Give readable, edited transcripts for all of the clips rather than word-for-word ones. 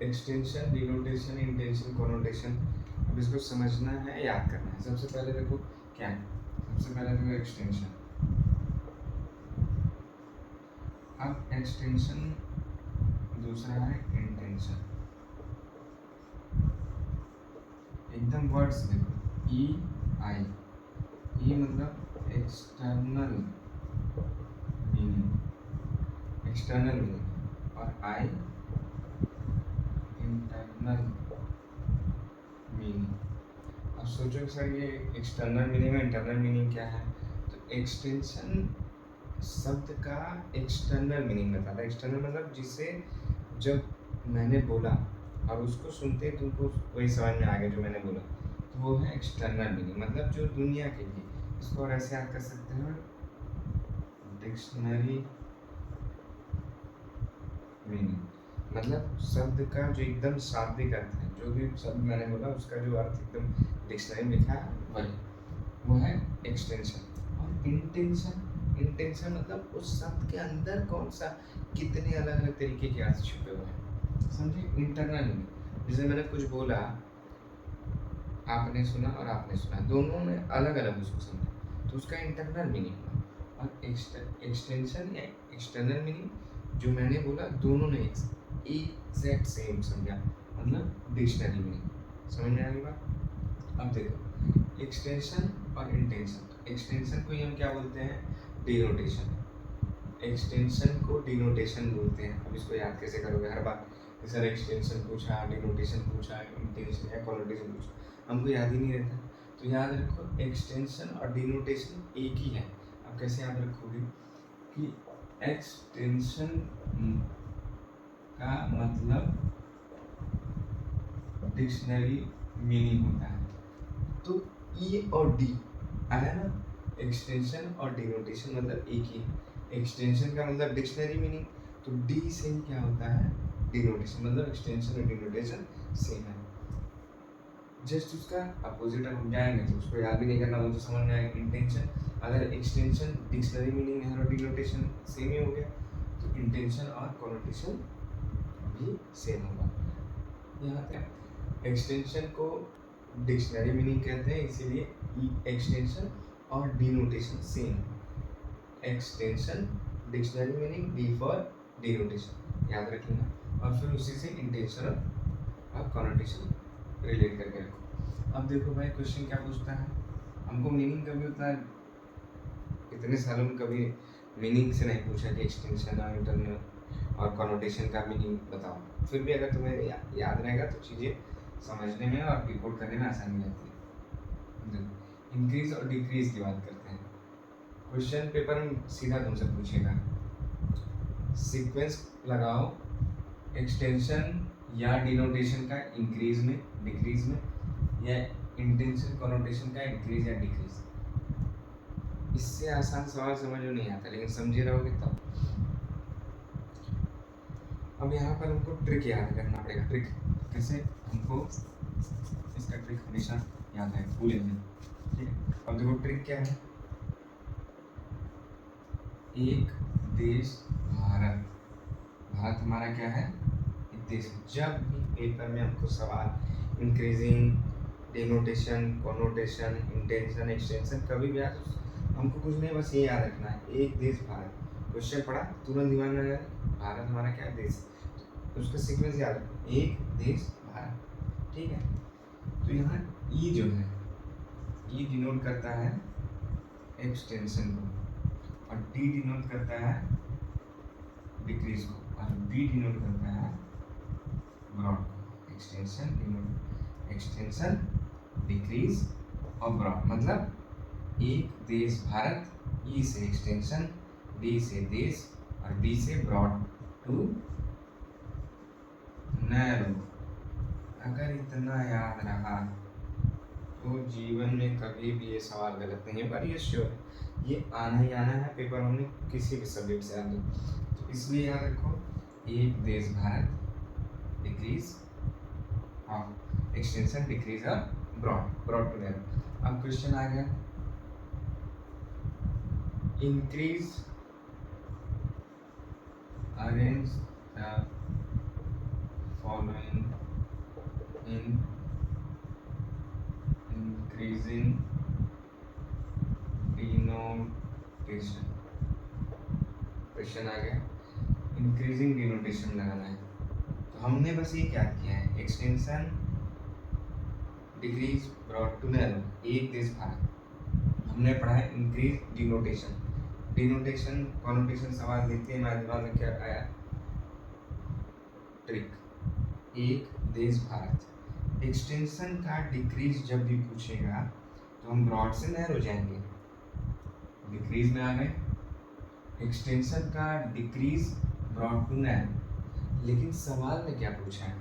Extension, denotation, intention, connotation. अब इसको समझना है, याद करना है। सबसे पहले देखो क्या है, सबसे पहले देखो एक्सटेंशन। अब एक्सटेंशन, दूसरा है इंटेंशन। एकदम वर्ड्स देखो, ई आई, ई मतलब एक्सटर्नल मीनिंग, एक्सटर्नल मीनिंग, और आई इंटरनल मीनिंग। अब सोचो कि सर ये एक्सटर्नल मीनिंग और इंटरनल मीनिंग क्या है, तो एक्सटेंशन शब्द का एक्सटर्नल मीनिंग बताता है। एक्सटर्नल मतलब जिसे जब मैंने बोला और उसको सुनते तुमको वही समझ में आ गया जो मैंने बोला, तो वो है एक्सटर्नल मीनिंग, मतलब जो दुनिया के लिए। इसको और ऐसे याद कर सकते हो, डिक्शनरी मीनिंग, मतलब शब्द का जो एकदम शाब्दिक अर्थ है, जो भी शब्द मैंने बोला उसका जो अर्थ एकदम डिक्शनरी में लिखा है वही, वो है एक्सटेंशन। और इंटेंशन, इंटेंशन मतलब उस शब्द के अंदर कौन सा, कितने अलग अलग तरीके के अर्थ छुपे हुए हैं, समझे। इंटरनल मीनिंग, जैसे मैंने कुछ बोला, आपने सुना और आपने सुना, दोनों ने अलग अलग उसको समझा, तो उसका इंटरनल मीनिंग हुआ। और एक्सटेंशन या एक्सटर्नल मीनिंग, जो मैंने बोला दोनों ने एग्जैक्ट सेम समझा, मतलब डिक्शनरी मीनिंग। समझ में आ गई बात। अब देखो एक्सटेंशन और इंटेंशन। एक्सटेंशन को ही हम क्या बोलते हैं, डिनोटेशन। एक्सटेंशन को डिनोटेशन बोलते हैं। अब इसको याद कैसे करोगे, हर बार सर एक्सटेंशन पूछा, डिनोटेशन पूछा, इंटेंशन या कोनोटेशन पूछा, हमको याद ही नहीं रहता। तो याद रखो एक्सटेंशन और डिनोटेशन एक ही है। अब कैसे याद रखोगे कि एक्सटेंशन का मतलब डिक्शनरी मीनिंग होता है, तो ई और डी आया ना, एक्सटेंशन और डिनोटेशन मतलब एक ही है। एक्सटेंशन का मतलब डिक्शनरी मीनिंग, तो डी से ही क्या होता है, डिनोटेशन, मतलब एक्सटेंशन और डिनोटेशन सेम है। जस्ट उसका अपोजिट हम जाएंगे तो उसको याद भी नहीं करना, वो तो समझ में आएगा। इंटेंशन, अगर एक्सटेंशन डिक्शनरी मीनिंग है और डिनोटेशन सेम ही हो गया, तो इंटेंशन और कोनोटेशन भी सेम होगा। यहाँ पे एक्सटेंशन को डिक्शनरी मीनिंग कहते हैं, इसीलिए एक्सटेंशन और denotation same. Extension dictionary meaning, D for denotation, याद रख लेना। और फिर उसी से इंटेंशन और कॉनोटेशन रिलेट करके रखो। अब देखो भाई क्वेश्चन क्या पूछता है, हमको मीनिंग कभी उतना इतने सालों में कभी मीनिंग से नहीं पूछा कि एक्सटेंशन और इंटरनल और कॉनोटेशन का मीनिंग बताओ। फिर भी अगर तुम्हें याद रहेगा तो चीज़ें समझने में और डिकोड करने में आसानी रहती है। इंक्रीज और डिक्रीज की बात करते हैं। क्वेश्चन पेपर में सीधा तुमसे पूछेगा, सीक्वेंस लगाओ एक्सटेंशन या डिनोटेशन का इंक्रीज में, डिक्रीज में, या इंटेंशन कॉनोटेशन का इंक्रीज या डिक्रीज। इससे आसान सवाल समझ में नहीं आता, लेकिन समझे रहोगे तब। अब यहाँ पर हमको ट्रिक याद करना पड़ेगा। ट्रिक कैसे, हमको इसका ट्रिक हमेशा याद है, भूले नहीं, ठीक है। अब देखो ट्रिक क्या है, एक देश भारत, भारत हमारा क्या है, एक देश। जब भी पेपर में हमको सवाल increasing, denotation, connotation, intention, extension कभी भी आए, हमको कुछ नहीं, बस ये याद रखना है, एक देश भारत। क्वेश्चन पढ़ा तुरंत दिमाग में आ जाए, भारत हमारा क्या देश, तो उसका सीक्वेंस याद रखो, एक देश भारत, ठीक है। तो यहाँ ई जो है, ई डिनोट करता है एक्सटेंशन को, और डी डिनोट करता है डिक्रीज को, और बी डिनोट करता है ब्रॉड को। एक्सटेंशन, डिनोट, एक्सटेंशन, डिक्रीज और ब्रॉड, मतलब एक देश भारत, ई से एक्सटेंशन, डी से देश, और बी से ब्रॉड टू नैरो। अगर इतना याद रहा तो जीवन में कभी भी ये सवाल गलत नहीं है, पर ये श्योर है ये आना ही आना है पेपर में, किसी भी सब्जेक्ट से आना। तो इसलिए याद रखो, एक देश भारत, डिक्रीज और एक्सटेंशन, डिक्रीज और ब्रॉड, ब्रॉड टू नैरो। अब क्वेश्चन आ गया, increase arrange the following in increasing denotation। Question आ गया, इंक्रीजिंग डिनोटेशन लगाना है। तो हमने बस ये क्या किया है, extension decrease broad to narrow, एक देश भाग। हमने पढ़ा है इंक्रीज डिनोटेशन। डिनोटेशन कॉनोटेशन सवाल देते हैं, हमारे दिमाग में क्या आया, ट्रिक, एक देश भारत। एक्सटेंशन का डिक्रीज जब भी पूछेगा तो हम ब्रॉड से नैरो जाएंगे, डिक्रीज में आ गए। एक्सटेंशन का डिक्रीज ब्रॉड टू नैरो, लेकिन सवाल में क्या पूछा है,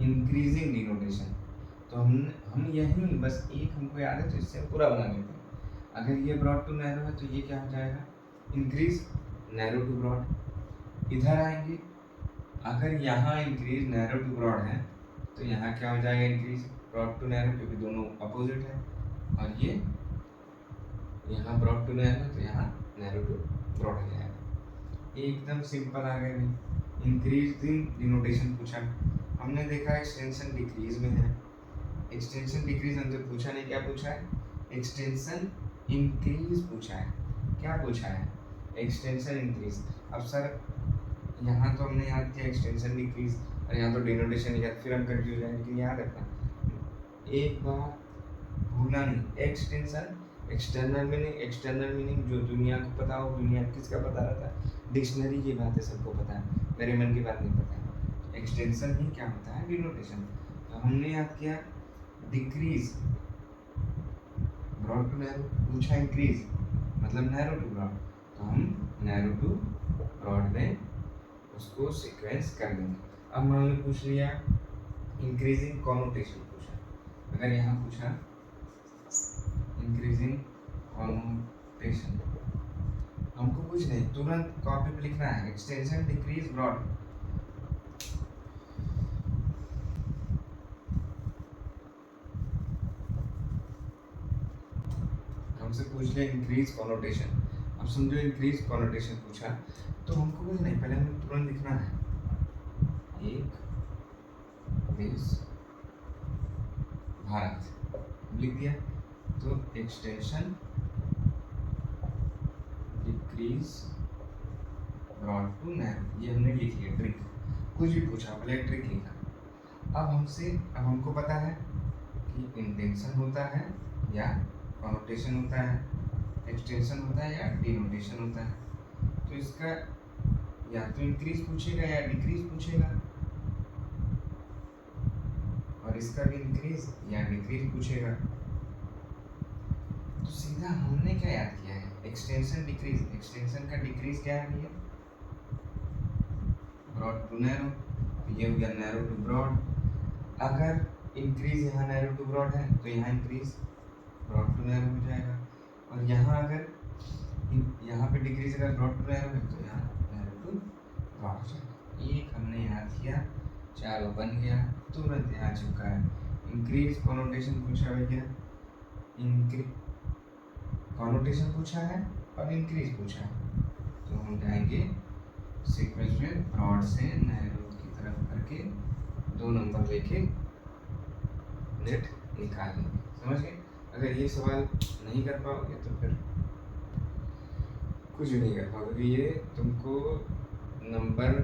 इंक्रीजिंग डिनोटेशन। तो हम यही बस एक हमको याद है तो इससे पूरा बना लेते हैं। अगर ये ब्रॉड टू नैरो है तो ये क्या हो जाएगा, इंक्रीज नैरो टू ब्रॉड। इधर आएंगे, अगर यहाँ इंक्रीज नैरो टू ब्रॉड है तो यहाँ क्या हो जाएगा, इंक्रीज ब्रॉड टू नैरो, क्योंकि दोनों अपोजिट है। और ये यहाँ ब्रॉड टू नैरो है तो यहाँ नैरो टू ब्रॉड हो जाएगा। एकदम सिंपल आ गया भाई। इंक्रीजिंग डिनोटेशन पूछा, हमने देखा एक्सटेंशन डिक्रीज में है। एक्सटेंशन डिक्रीज हमसे पूछा नहीं, क्या पूछा है, एक्सटेंशन इंक्रीज पूछा है। क्या पूछा है, एक्सटेंशन इंक्रीज। अब सर यहाँ तो हमने याद किया एक्सटेंशन डिक्रीज और यहाँ तो डिनोटेशन याद, फिर हम कंफ्यूज हैं। लेकिन याद रखना, एक बार भूलना नहीं, extension external meaning, external meaning जो दुनिया को पता हो, दुनिया किसका पता रहता है, डिक्शनरी की बात है, सबको पता है, मेरे मन की बात नहीं पता है। एक्सटेंशन ही क्या होता है, डिनोटेशन। तो हमने याद किया डिक्रीज ब्रॉड टू नैरो, पूछा इंक्रीज मतलब नैरो टू ब्रॉड, तो हम नैरो टू ब्रॉड में उसको सीक्वेंस कर देंगे। अब मान लो पूछ लिया इंक्रीजिंग कॉनोटेशन पूछा, अगर यहाँ पूछा इंक्रीजिंग कॉनोटेशन, हमको कुछ नहीं, तुरंत कॉपी पे लिखना है, एक्सटेंशन डिक्रीज ब्रॉड। हमसे पूछ लिया इंक्रीज कॉनोटेशन, अब समझो इंक्रीज कॉनोटेशन पूछा तो हमको कुछ नहीं, पहले हमें तुरंत लिखना है एक देश भारत, लिख दिया। तो extension decrease broad to narrow, ये हमने लिख लिया, ट्रिक। कुछ भी पूछा पहले ट्रिक लिखा। अब हमको पता है कि इंटेंशन होता है या कॉनोटेशन होता है, एक्सटेंशन होता है या डिनोटेशन होता है। तो इसका या तो इंक्रीज पूछेगा या डिक्रीज पूछेगा, और इसका भी इंक्रीज या डिक्रीज पूछेगा। तो सीधा हमने क्या याद किया है, एक्सटेंशन डिक्रीज। एक्सटेंशन का डिक्रीज क्या है भैया, ब्रॉड टू नैरो, तो ये हो गया नैरो टू ब्रॉड। अगर इंक्रीज यहाँ नैरो टू ब्रॉड है तो यहाँ इंक्रीज ब्रॉड टू नैरो हो जाएगा, और यहाँ अगर यहाँ पे डिक्रीज अगर ब्रॉड टू नैरो है तो यहाँ नैरो टू ब्रॉड हो जाएगा। एक हमने याद किया, चारों बन गया, तुरंत यहाँ चिपका है। इंक्रीज कॉनोटेशन पूछा भैया, इंक्रीज कॉनोटेशन पूछा है और इंक्रीज पूछा है, तो हम जाएंगे सीक्वेंस में ब्रॉड से नैरो की तरफ करके 2 नंबर लेके नेट निकाल लेंगे। समझ गए? अगर ये सवाल नहीं कर पाओगे तो फिर कुछ नहीं कर पाओगे। ये तुमको नंबर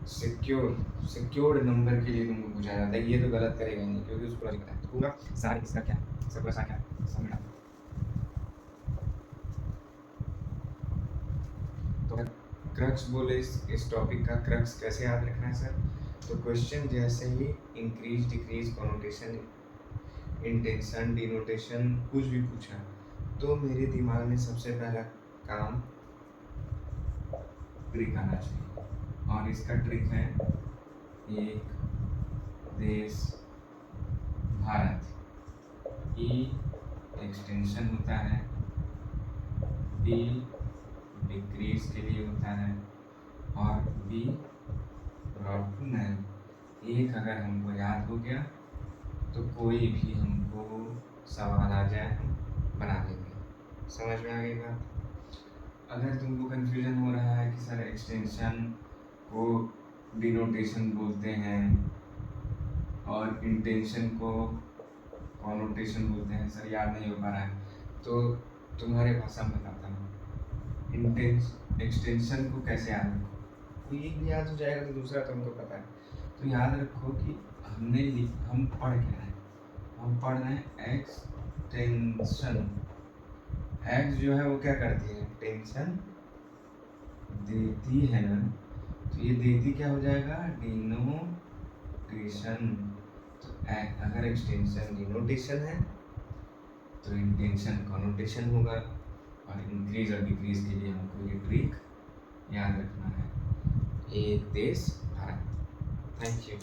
सिक्योर्ड नंबर के लिए तुमको पूछा जाता है। ये तो गलत करेगा नहीं, क्योंकि उसको लिखता है पूरा सारा इसका क्या सब ऐसा क्या सब मिला। तो क्रक्स बोले इस टॉपिक का क्रक्स कैसे याद रखना है सर, तो क्वेश्चन जैसे ही increase decrease connotation intension denotation कुछ भी पूछा तो मेरे दिमाग में सबसे पहला काम ट्रिक आना चाहिए, और इसका ट्रिक है एक देश भारत। ई एक्सटेंशन होता है, डी डिक्रीज के लिए होता है, और बी ब्रॉड टू नैरो। एक अगर हमको याद हो गया तो कोई भी हमको सवाल आ जाए हम बना देंगे। समझ में आ गई बात? अगर तुमको कन्फ्यूजन हो रहा है कि सर एक्सटेंशन को डिनोटेशन बोलते हैं और इंटेंशन को कॉनोटेशन बोलते हैं। सर याद नहीं हो पा रहा है तो तुम्हारे भाषा में बताता हूँ। एक्सटेंशन को कैसे याद रखो, तो ये भी याद हो जाएगा तो दूसरा तो हमको पता है। तो याद रखो कि हम पढ़ क्या रहे हैं, हम पढ़ रहे हैं एक्सटेंशन। एक्स जो है वो क्या करती है, टेंशन देती है ना, तो ये देती क्या हो जाएगा, डिनोटेशन। तो अगर एक्सटेंशन डिनोटेशन है तो इंटेंशन कॉनोटेशन होगा। और इंक्रीज और डिक्रीज के लिए हमको ये ट्रिक याद रखना है। एक देश भारत। Thank you.